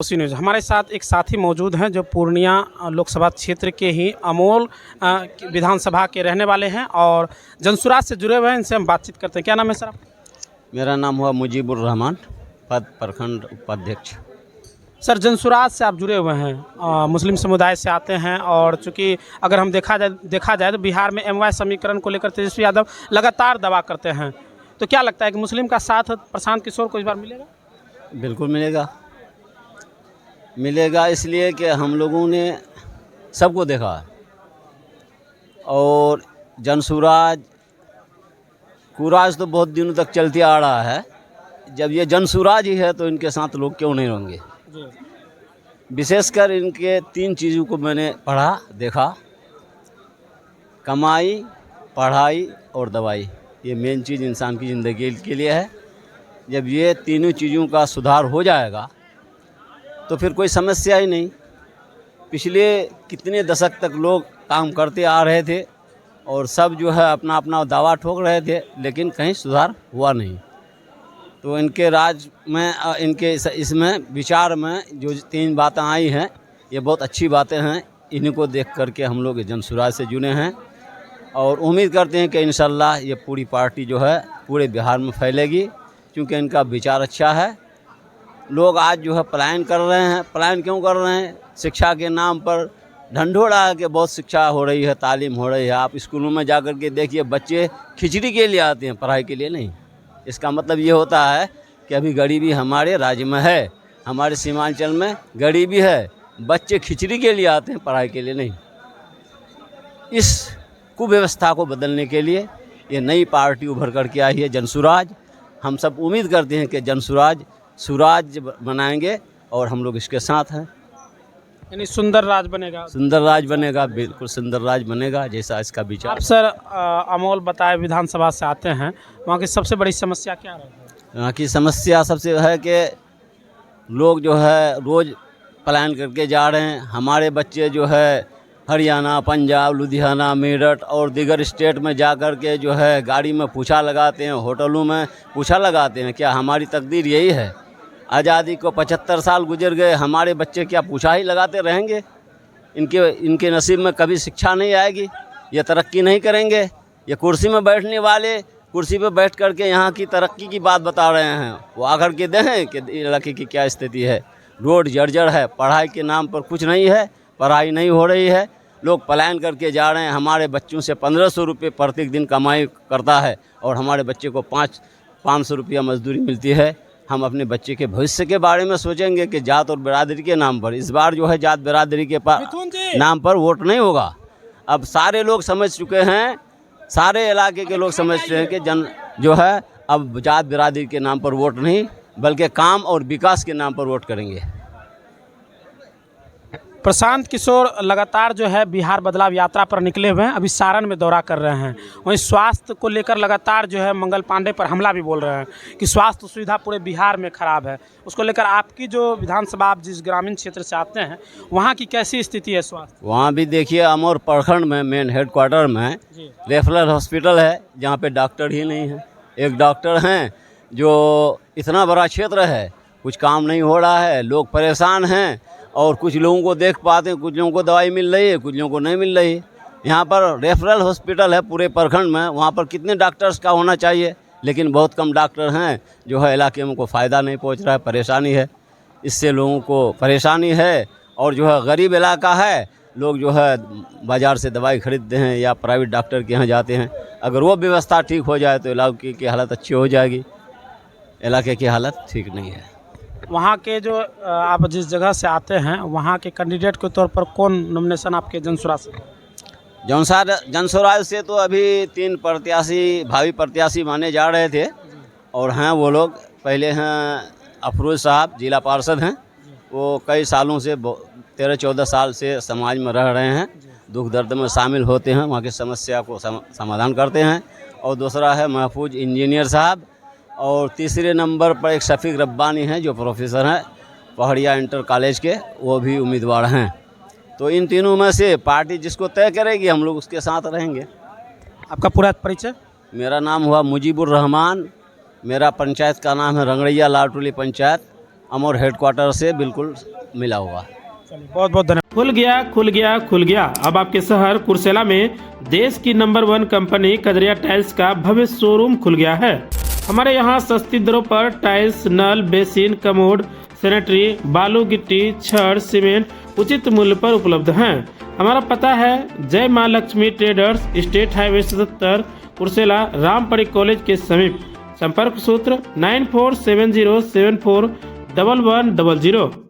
उसी न्यूज़ हमारे साथ एक साथी मौजूद हैं जो पूर्णिया लोकसभा क्षेत्र के ही अमोल विधानसभा के रहने वाले हैं और जनसुराज से जुड़े हुए हैं। इनसे हम बातचीत करते हैं। क्या नाम है सर आपका? मेरा नाम हुआ मुजीबुर रहमान, पद प्रखंड उपाध्यक्ष। सर जनसुराज से आप जुड़े हुए हैं, मुस्लिम समुदाय से आते हैं और चूँकि अगर हम देखा जाए तो बिहार में MY समीकरण को लेकर तेजस्वी यादव लगातार दावा करते हैं, तो क्या लगता है कि मुस्लिम का साथ प्रशांत किशोर को इस बार मिलेगा? बिल्कुल मिलेगा इसलिए कि हम लोगों ने सबको देखा है और जनसुराज कुराज तो बहुत दिनों तक चलती आ रहा है। जब ये जनसुराज ही है तो इनके साथ लोग क्यों नहीं होंगे। विशेषकर इनके 3 चीज़ों को मैंने पढ़ा देखा, कमाई, पढ़ाई और दवाई। ये मेन चीज़ इंसान की ज़िंदगी के लिए है। जब ये तीनों चीज़ों का सुधार हो जाएगा तो फिर कोई समस्या ही नहीं। पिछले कितने दशक तक लोग काम करते आ रहे थे और सब जो है अपना अपना दावा ठोक रहे थे, लेकिन कहीं सुधार हुआ नहीं। तो इनके राज में इनके इसमें विचार में जो 3 बातें आई हैं, ये बहुत अच्छी बातें हैं। इन्हीं को देख करके हम लोग जनसुराज से जुड़े हैं और उम्मीद करते हैं कि इंशाल्लाह ये पूरी पार्टी जो है पूरे बिहार में फैलेगी, क्योंकि इनका विचार अच्छा है। लोग आज जो है पलायन कर रहे हैं। पलायन क्यों कर रहे हैं? शिक्षा के नाम पर ढंढोरा है कि बहुत शिक्षा हो रही है, तालीम हो रही है। आप स्कूलों में जा कर के देखिए, बच्चे खिचड़ी के लिए आते हैं, पढ़ाई के लिए नहीं। इसका मतलब ये होता है कि अभी गरीबी हमारे राज्य में है, हमारे सीमांचल में गरीबी है। बच्चे खिचड़ी के लिए आते हैं, पढ़ाई के लिए नहीं। इस कुव्यवस्था को बदलने के लिए ये नई पार्टी उभर करके आई है, जनसुराज। हम सब उम्मीद करते हैं कि जनसुराज सुराज बनाएंगे और हम लोग इसके साथ हैं। यानी सुंदर राज बनेगा। सुंदर राज बनेगा, बिल्कुल सुंदर राज बनेगा, जैसा इसका विचार। आप सर अमोल बताए विधानसभा से आते हैं, वहाँ की सबसे बड़ी समस्या क्या रही है? यहाँ की समस्या सबसे है कि लोग जो है रोज़ पलायन करके जा रहे हैं। हमारे बच्चे जो है हरियाणा, पंजाब, लुधियाना, मेरठ और दीगर स्टेट में जा कर के जो है गाड़ी में पूछा लगाते हैं, होटलों में पूछा लगाते हैं। क्या हमारी तकदीर यही है? आज़ादी को 75 साल गुजर गए, हमारे बच्चे क्या पूछा ही लगाते रहेंगे? इनके नसीब में कभी शिक्षा नहीं आएगी, ये तरक्की नहीं करेंगे। ये कुर्सी में बैठने वाले कुर्सी पे बैठ कर के यहाँ की तरक्की की बात बता रहे हैं। वो आकर के दें कि इलाके की क्या स्थिति है। रोड जर्जर है, पढ़ाई के नाम पर कुछ नहीं है, पढ़ाई नहीं हो रही है। लोग पलायन करके जा रहे हैं। हमारे बच्चों से 1500 रुपये प्रति दिन कमाई करता है और हमारे बच्चे को 500 रुपया मजदूरी मिलती है। हम अपने बच्चे के भविष्य के बारे में सोचेंगे कि जात और बिरादरी के नाम पर, इस बार जो है जात बिरादरी के नाम पर वोट नहीं होगा। अब सारे लोग समझ चुके हैं, सारे इलाके के लोग समझते हैं कि जो है अब जात बिरादरी के नाम पर वोट नहीं, बल्कि काम और विकास के नाम पर वोट करेंगे। प्रशांत किशोर लगातार जो है बिहार बदलाव यात्रा पर निकले हुए हैं, अभी सारण में दौरा कर रहे हैं। वहीं स्वास्थ्य को लेकर लगातार जो है मंगल पांडे पर हमला भी बोल रहे हैं कि स्वास्थ्य सुविधा पूरे बिहार में खराब है। उसको लेकर आपकी जो विधानसभा, आप जिस ग्रामीण क्षेत्र से आते हैं, वहाँ की कैसी स्थिति है स्वास्थ्य? वहाँ भी देखिए, अमोर प्रखंड में मेन हेडक्वार्टर में रेफरल हॉस्पिटल है, जहाँ पे डॉक्टर ही नहीं है। एक डॉक्टर हैं, जो इतना बड़ा क्षेत्र है, कुछ काम नहीं हो रहा है, लोग परेशान हैं और कुछ लोगों को देख पाते हैं, कुछ लोगों को दवाई मिल रही है, कुछ लोगों को नहीं मिल रही है। यहाँ पर रेफरल हॉस्पिटल है पूरे प्रखंड में, वहाँ पर कितने डॉक्टर्स का होना चाहिए, लेकिन बहुत कम डॉक्टर हैं। जो है इलाके में कोई फ़ायदा नहीं पहुँच रहा है, परेशानी है। इससे लोगों को परेशानी है और जो है गरीब इलाका है, लोग जो है बाज़ार से दवाई खरीदते हैं या प्राइवेट डॉक्टर के यहाँ जाते हैं। अगर वो व्यवस्था ठीक हो जाए तो इलाके की हालत अच्छी हो जाएगी। इलाके की हालत ठीक नहीं है। वहाँ के जो आप जिस जगह से आते हैं, वहाँ के कैंडिडेट के तौर पर कौन नॉमिनेशन आपके जनसुराज से? जनसुराज से तो अभी 3 प्रत्याशी, भावी प्रत्याशी माने जा रहे थे और हैं वो लोग। पहले हैं अफरोज साहब, जिला पार्षद हैं। वो कई सालों से 13-14 साल से समाज में रह रहे हैं, दुख दर्द में शामिल होते हैं, वहाँ की समस्या को समाधान करते हैं। और दूसरा है महफूज इंजीनियर साहब और तीसरे नंबर पर एक शफीक रब्बानी हैं, जो प्रोफेसर हैं पहाड़िया इंटर कॉलेज के, वो भी उम्मीदवार हैं। तो इन तीनों में से पार्टी जिसको तय करेगी, हम लोग उसके साथ रहेंगे। आपका पूरा परिचय? मेरा नाम हुआ मुजीबुर रहमान, मेरा पंचायत का नाम है रंगड़ैया लालटोली पंचायत, अमोर हेडक्वार्टर से बिल्कुल मिला हुआ है। चलिए बहुत बहुत धन्यवाद। खुल गया अब आपके शहर कुर्सेला में देश की नंबर 1 कंपनी कजरिया टाइल्स का भव्य शोरूम खुल गया है। हमारे यहाँ सस्ती दरों पर टाइल्स, नल, बेसिन, कमोड, सैनिटरी, बालू, गिट्टी, छड़, सीमेंट उचित मूल्य पर उपलब्ध हैं। हमारा पता है जय माँ Lakshmi traders, state highway 77, Kursela, Rampari college के समीप। संपर्क सूत्र 9470741100।